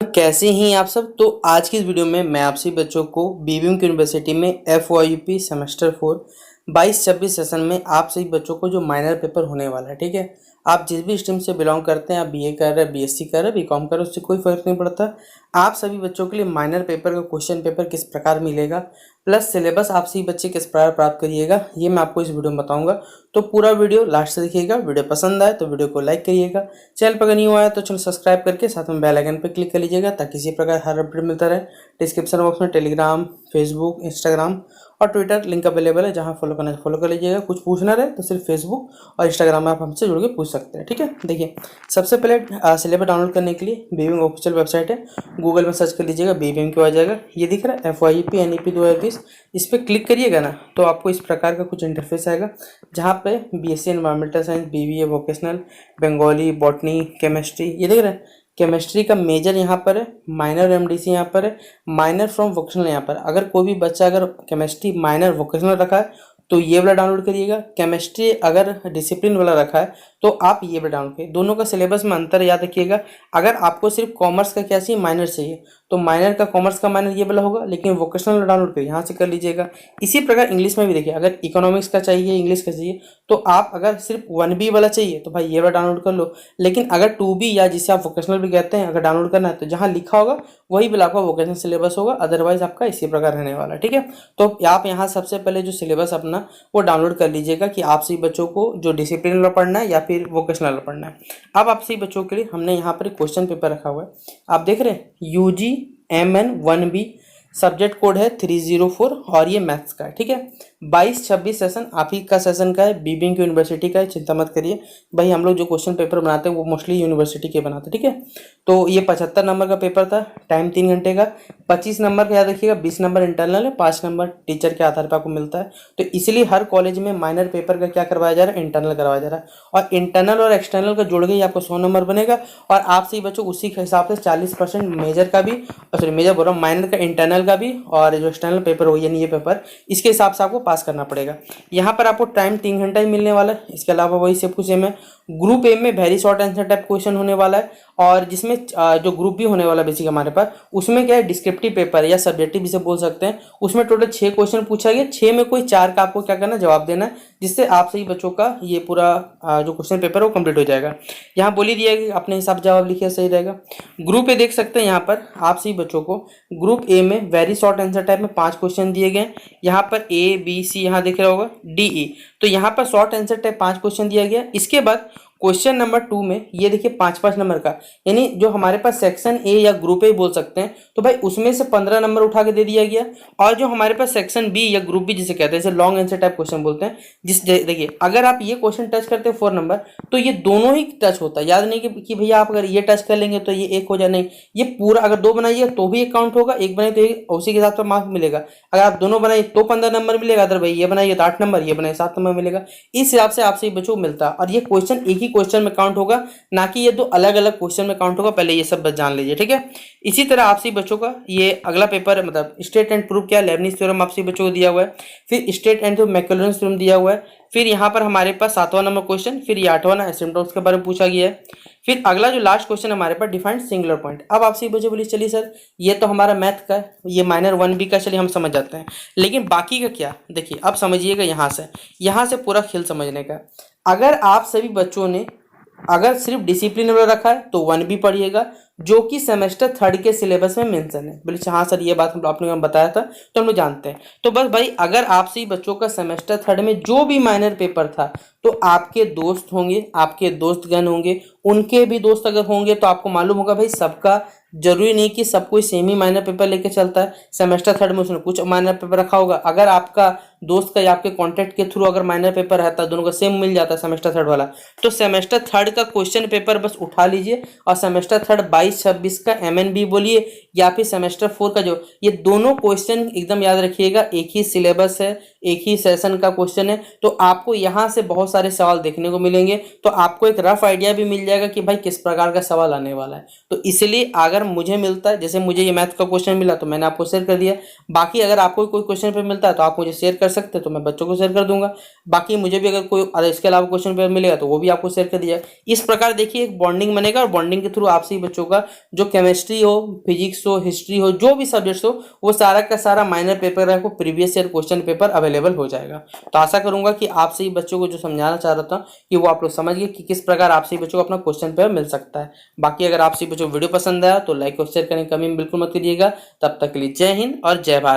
कैसे हैं आप सब। तो आज की इस वीडियो में मैं आपसे बच्चों को बीबीएम यूनिवर्सिटी में एफवाईयूपी सेमेस्टर 4 22-26 सेशन में आप सभी बच्चों को जो माइनर पेपर होने वाला है, ठीक है। आप जिस भी स्ट्रीम से बिलोंग करते हैं, आप बीए कर रहे हैं, बीएससी कर रहे हैं, बीकॉम कर रहे हैं, उससे कोई फर्क नहीं पड़ता। आप सभी बच्चों के लिए माइनर पेपर का क्वेश्चन पेपर किस प्रकार मिलेगा, प्लस सिलेबस आप सभी बच्चे किस प्रकार प्राप्त करिएगा, ये मैं आपको इस वीडियो में बताऊंगा। तो पूरा वीडियो लास्ट से देखिएगा। वीडियो पसंद आए तो वीडियो को लाइक करिएगा। चैनल पर अगर नहीं हुआ है तो चैनल सब्सक्राइब करके साथ में बेल आइकन पर क्लिक कर लीजिएगा, ताकि इसी प्रकार हर अपडेट मिलता रहे। डिस्क्रिप्शन बॉक्स में टेलीग्राम, फेसबुक, इंस्टाग्राम और ट्विटर लिंक अवेलेबल है, जहां फॉलो करना है फॉलो कर लीजिएगा। कुछ पूछना रहे तो सिर्फ फेसबुक और इंस्टाग्राम में आप हमसे जुड़ के पूछ सकते हैं, ठीक है। देखिए, सबसे पहले सिलेबस डाउनलोड करने के लिए बीबीएम ऑफिशियल वेबसाइट है, गूगल में सर्च कर लीजिएगा, बीबीएम क्यों आ जाएगा। ये दिख रहा है एफवाईयूपी एनईपी 2020, इस पर क्लिक करिएगा ना तो आपको इस प्रकार का कुछ इंटरफेस आएगा, जहाँ पे BSc environmental science, BBA vocational, Bengali, botany, chemistry, ये देख रहे हैं। केमिस्ट्री का मेजर यहाँ पर है, माइनर एमडीसी यहाँ पर है, माइनर फ्रॉम वोकेशनल यहाँ पर। अगर कोई भी बच्चा अगर केमिस्ट्री माइनर वोकेशनल रखा है तो ये वाला डाउनलोड करिएगा। केमिस्ट्री अगर डिसिप्लिन वाला रखा है तो आप ये वाला डाउनलोड करिए। दोनों का सिलेबस में अंतर याद रखिएगा। अगर आपको सिर्फ कॉमर्स का क्या चाहिए, माइनर चाहिए, तो माइनर का कॉमर्स का माइनर ये वाला होगा, लेकिन वोकेशनल डाउनलोड करिए, यहाँ से कर लीजिएगा। इसी प्रकार इंग्लिश में भी देखिए, अगर इकोनॉमिक्स का चाहिए, इंग्लिश का चाहिए, तो आप अगर सिर्फ 1B वाला चाहिए तो भाई ये वाला डाउनलोड कर लो। लेकिन अगर 2B या जिसे आप वोकेशनल भी कहते हैं, अगर डाउनलोड करना है तो जहाँ लिखा होगा वही वाला आपका वोकेशनल सिलेबस होगा, अदरवाइज आपका इसी प्रकार रहने वाला है, ठीक है। तो आप यहाँ सबसे पहले जो सिलेबस अपना वो डाउनलोड कर लीजिएगा कि आप सभी बच्चों को जो डिसिप्लिन वाला पढ़ना है या फिर वोकेशनल पढ़ना है। अब आप सभी बच्चों के लिए हमने यहाँ पर क्वेश्चन पेपर रखा हुआ है, आप देख रहे हैं, UGMN 1B, सब्जेक्ट कोड है 304 और ये मैथ्स का है, ठीक है। 22-26 सेशन आप ही का सेशन का है, बीबीएम की यूनिवर्सिटी का है, चिंता मत करिए भाई। हम लोग जो क्वेश्चन पेपर बनाते हैं वो मोस्टली यूनिवर्सिटी के बनाते हैं, ठीक है। तो ये 75 नंबर का पेपर था, टाइम 3 घंटे का, 25 नंबर का याद रखिएगा, 20 नंबर इंटरनल है, 5 नंबर टीचर के आधार पर आपको मिलता है। तो इसलिए हर कॉलेज में माइनर पेपर का क्या करवाया जा रहा है, इंटरनल करवाया जा रहा है, और इंटरनल और एक्सटर्नल का जोड़ के ही आपको 100 नंबर बनेगा। और आप सही बच्चों उसी के हिसाब से 40% मेजर का भी, सॉरी मेजर बोल रहा हूँ, माइनर का इंटरनल का भी, और जो एक्सटर्नल पेपर हो यानी ये पेपर, इसके हिसाब से आपको पास करना पड़ेगा। यहाँ पर आपको टाइम 3 घंटा ही मिलने वाला है। इसके अलावा वही सब कुछ में ग्रुप ए में very short answer type question होने वाला है, और जिसमें जो ग्रुप बी होने वाला बेसिक हमारे पास, उसमें क्या है, डिस्क्रिप्टिव पेपर या सब्जेक्टिव जिसे बोल सकते हैं। उसमें टोटल 6 क्वेश्चन पूछा गया, 6 में कोई 4 का आपको क्या करना, जवाब देना है, जिससे आप सही बच्चों का ये पूरा जो क्वेश्चन पेपर है वो कंप्लीट हो जाएगा। यहाँ बोल ही दिया कि अपने हिसाब से जवाब लिखिए, सही रहेगा। ग्रुप ए देख सकते हैं, यहाँ पर आप सही बच्चों को ग्रुप ए में वेरी शॉर्ट आंसर टाइप में 5 क्वेश्चन दिए गए। यहाँ पर A, B, C यहाँ दिख रहा होगा, DE, तो यहाँ पर शॉर्ट आंसर टाइप 5 क्वेश्चन दिया गया। इसके बाद क्वेश्चन नंबर 2 में ये देखिए 5-5 नंबर का, यानी जो हमारे पास सेक्शन ए या ग्रुप ए बोल सकते हैं, तो भाई उसमें से 15 नंबर उठा के दे दिया गया। और जो हमारे पास सेक्शन बी या ग्रुप बी जिसे कहते हैं, जैसे लॉन्ग आंसर टाइप क्वेश्चन बोलते हैं, जिस देखिए अगर आप ये क्वेश्चन टच करते हैं 4 नंबर, तो ये दोनों ही टच होता है। याद नहीं कि भैया आप अगर ये टच कर लेंगे तो ये 1 हो जाए, नहीं, ये पूरा अगर 2 बनाइए तो भी 1 काउंट होगा, 1 बनाइए तो उसी के हिसाब से मार्क्स मिलेगा। अगर आप दोनों बनाइए तो 15 नंबर मिलेगा, अगर भाई ये बनाइए तो 8 नंबर, ये बनाइए 7 नंबर मिलेगा। इस हिसाब से आपसे बच्चों को मिलता है, और ये क्वेश्चन एक ही क्वेश्चन में काउंट होगा, ना कि ये 2 अलग अलग क्वेश्चन में काउंट होगा। पहले ये सब बस जान लीजिए, ठीक है। इसी तरह आपसे बच्चों का ये अगला पेपर, मतलब स्टेट एंड प्रूफ क्या, लेबनिज थ्योरम आपसे बच्चों को दिया हुआ है, फिर स्टेट एंड मैक्लॉरिन थ्योरम दिया हुआ है, फिर यहाँ पर हमारे पास 7वां नंबर क्वेश्चन, फिर ये 8वां एसिम्प्टोट्स के बारे में पूछा गया है। फिर अगला जो लास्ट क्वेश्चन हमारे पास डिफाइंड सिंगुलर पॉइंट। अब आपसे बच्चे बोलिए, चलिए सर ये तो हमारा मैथ का, ये माइनर 1B का, चलिए हम समझ जाते हैं, लेकिन बाकी का क्या, देखिए अब समझिएगा। यहाँ से पूरा खेल समझने का। अगर आप सभी बच्चों ने अगर सिर्फ डिसिप्लिन वाला रखा है तो 1B पढ़िएगा, जो कि सेमेस्टर 3 के सिलेबस में मेंशन है। बोले हाँ सर ये बात हम आपने बताया था, तो हम लोग जानते हैं। तो बस भाई अगर आपसे बच्चों का सेमेस्टर 3 में जो भी माइनर पेपर था, तो आपके दोस्त होंगे, आपके दोस्तगण होंगे, उनके भी दोस्त अगर होंगे, तो आपको मालूम होगा भाई सबका जरूरी नहीं कि सब कोई सेम ही माइनर पेपर लेके चलता है। सेमेस्टर 3 में उसने कुछ माइनर पेपर रखा होगा। अगर आपका दोस्त का या आपके कॉन्टैक्ट के थ्रू अगर माइनर पेपर रहता है, दोनों का सेम मिल जाता है सेमेस्टर 3 वाला, तो सेमेस्टर 3 का क्वेश्चन पेपर बस उठा लीजिए, और सेमेस्टर 3 22-26 का MNB बोलिए या फिर सेमेस्टर 4 का जो, ये दोनों क्वेश्चन एकदम याद रखिएगा, एक ही सिलेबस है, एक ही सेशन का क्वेश्चन है, तो आपको यहाँ से बहुत सारे सवाल देखने को मिलेंगे, तो आपको एक रफ आइडिया भी मिल जाएगा कि भाई किस प्रकार का सवाल आने वाला है। तो इसलिए अगर मुझे मिलता है, जैसे मुझे ये मैथ का क्वेश्चन मिला तो मैंने आपको शेयर कर दिया, बाकी अगर आपको कोई क्वेश्चन पेपर मिलता है तो आप मुझे शेयर कर सकते हैं, तो मैं बच्चों को शेयर कर दूंगा। बाकी मुझे भी अगर कोई इसके अलावा क्वेश्चन पेपर मिलेगा तो वो भी आपको शेयर कर दिया। इस प्रकार देखिए एक बॉन्डिंग बनेगा, और बॉन्डिंग के थ्रू आपसे ही बच्चों का जो केमिस्ट्री हो, फिजिक्स हो, हिस्ट्री हो, जो भी सब्जेक्ट्स हो, वो सारा का सारा माइनर पेपर है, previous year question paper available हो जाएगा। तो आशा करूंगा कि आपसे ही बच्चों को जो समझाना चाह रहा था कि वो आप लोग समझ गए कि किस प्रकार आपसे ही बच्चों को अपना क्वेश्चन पेपर मिल सकता है। बाकी अगर आपसे बच्चों को वीडियो पसंद आया तो लाइक और शेयर करने की कमी बिल्कुल मत करिएगा। तब तक के लिए जय हिंद और जय भारत।